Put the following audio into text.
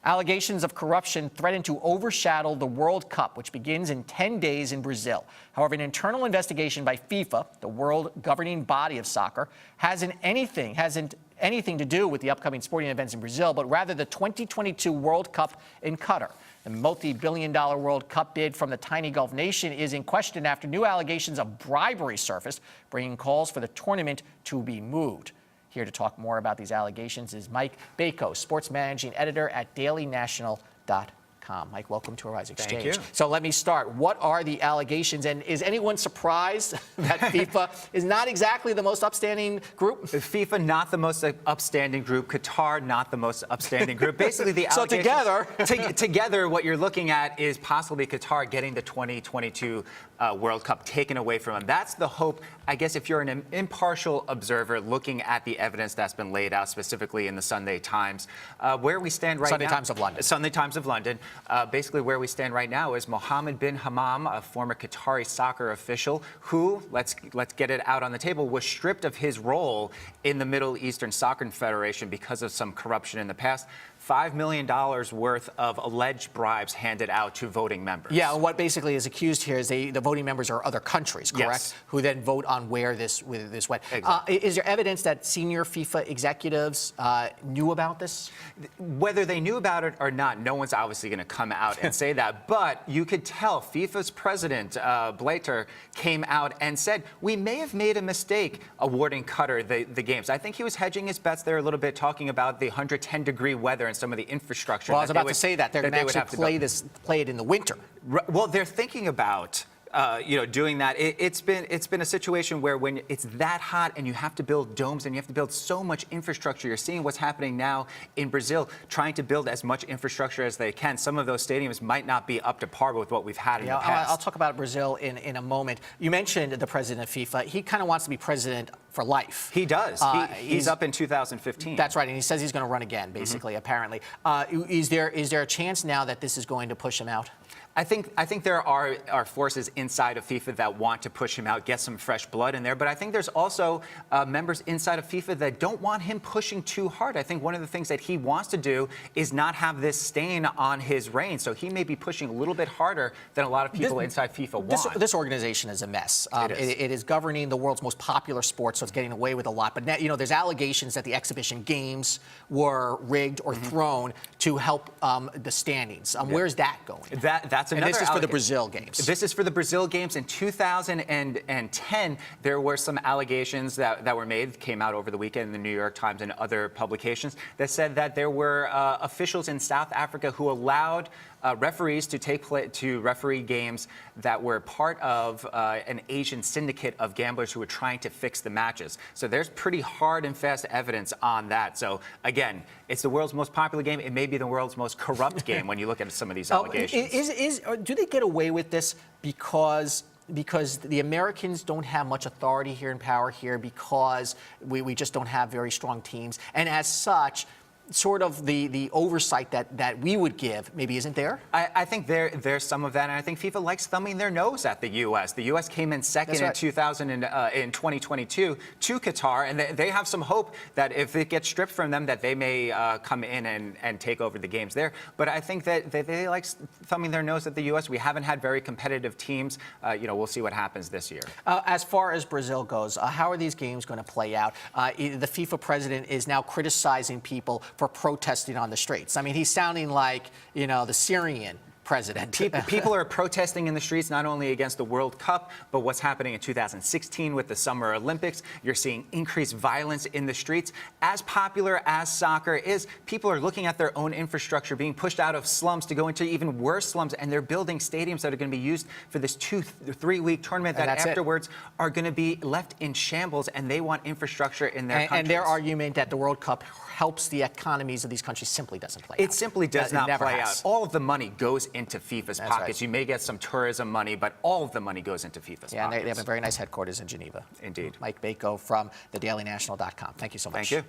Allegations of corruption threaten to overshadow the World Cup, which begins in 10 days in Brazil. However, an internal investigation by FIFA, the world governing body of soccer, hasn't anything to do with the upcoming sporting events in Brazil, but rather the 2022 World Cup in Qatar. The multi-billion-dollar World Cup bid from the tiny Gulf nation is in question after new allegations of bribery surfaced, bringing calls for the tournament to be moved. Here to talk more about these allegations is Mike Bako, sports managing editor at DailyNational.com. Mike, welcome to Arise Exchange. Thank you. So let me start. What are the allegations, and is anyone surprised that FIFA is not exactly the most upstanding group? FIFA, not the most upstanding group. Qatar, not the most upstanding group. Basically, the allegations... So together, what you're looking at is possibly Qatar getting the 2022 World Cup taken away from them. That's the hope, I guess, if you're an impartial observer looking at the evidence that's been laid out specifically in the Sunday Times. Where we stand right now... Sunday Times of London. Sunday Times of London. Basically, where we stand right now is Mohammed bin Hammam, a former Qatari soccer official who, let's get it out on the table, was stripped of his role in the Middle Eastern Soccer Federation because of some corruption in the past. $5 million worth of alleged bribes handed out to voting members. Yeah, and what basically is accused here is the voting members are other countries, correct? Yes. Who then vote on where this went. Exactly. Is there evidence that senior FIFA executives knew about this? Whether they knew about it or not, no one's obviously going to come out and say that. But you could tell FIFA's president, Blatter, came out and said, we may have made a mistake awarding Qatar the games. I think he was hedging his bets there a little bit, talking about the 110-degree weather and some of the infrastructure. Well, I was about to say that. They're going to actually play it in the winter. Well, they're thinking about doing that. It's been a situation where when it's that hot and you have to build domes and you have to build so much infrastructure, you're seeing what's happening now in Brazil, trying to build as much infrastructure as they can. Some of those stadiums might not be up to par with what we've had in the past. I'll talk about Brazil in a moment. You mentioned the president of FIFA. He kind of wants to be president for life. He does. He's up in 2015. That's right, and he says he's going to run again, basically, apparently. Is there a chance now that this is going to push him out? I think there are forces inside of FIFA that want to push him out, get some fresh blood in there. But I think there's also members inside of FIFA that don't want him pushing too hard. I think one of the things that he wants to do is not have this stain on his reign. So he may be pushing a little bit harder than a lot of people inside FIFA want. This organization is a mess. It is governing the world's most popular sport, so it's getting away with a lot. But now, there's allegations that the exhibition games were rigged or thrown to help the standings. Where's that going? That's another. And this is for the Brazil games. This is for the Brazil games. In 2010, there were some allegations that were made, came out over the weekend in the New York Times and other publications, that said that there were officials in South Africa who allowed referees to referee games that were part of an Asian syndicate of gamblers who were trying to fix the matches. So there's pretty hard and fast evidence on that. So again, it's the world's most popular game. It may be the world's most corrupt game when you look at some of these allegations. Do they get away with this because the Americans don't have much authority here and power here, because we just don't have very strong teams, and as such, sort of the oversight that we would give maybe isn't there? I think there's some of that, and I think FIFA likes thumbing their nose at the U.S. The U.S. came in second in 2022 to Qatar, and they have some hope that if it gets stripped from them, that they may come in and take over the games there. But I think that they like thumbing their nose at the U.S. We haven't had very competitive teams. We'll see what happens this year. As far as Brazil goes, how are these games going to play out? The FIFA president is now criticizing people for protesting on the streets. I mean, he's sounding like, the Syrian president. People are protesting in the streets not only against the World Cup, but what's happening in 2016 with the Summer Olympics. You're seeing increased violence in the streets. As popular as soccer is, people are looking at their own infrastructure being pushed out of slums to go into even worse slums, and they're building stadiums that are going to be used for this 2-3 week tournament that afterwards are going to be left in shambles, and they want infrastructure in their countries. And their argument that the World Cup helps the economies of these countries simply doesn't play out. It simply does not play out. All of the money goes into FIFA's pockets. Right. You may get some tourism money, but all of the money goes into FIFA's pockets. And they have a very nice headquarters in Geneva. Indeed. Mike Bako from the DailyNational.com. Thank you so much. Thank you.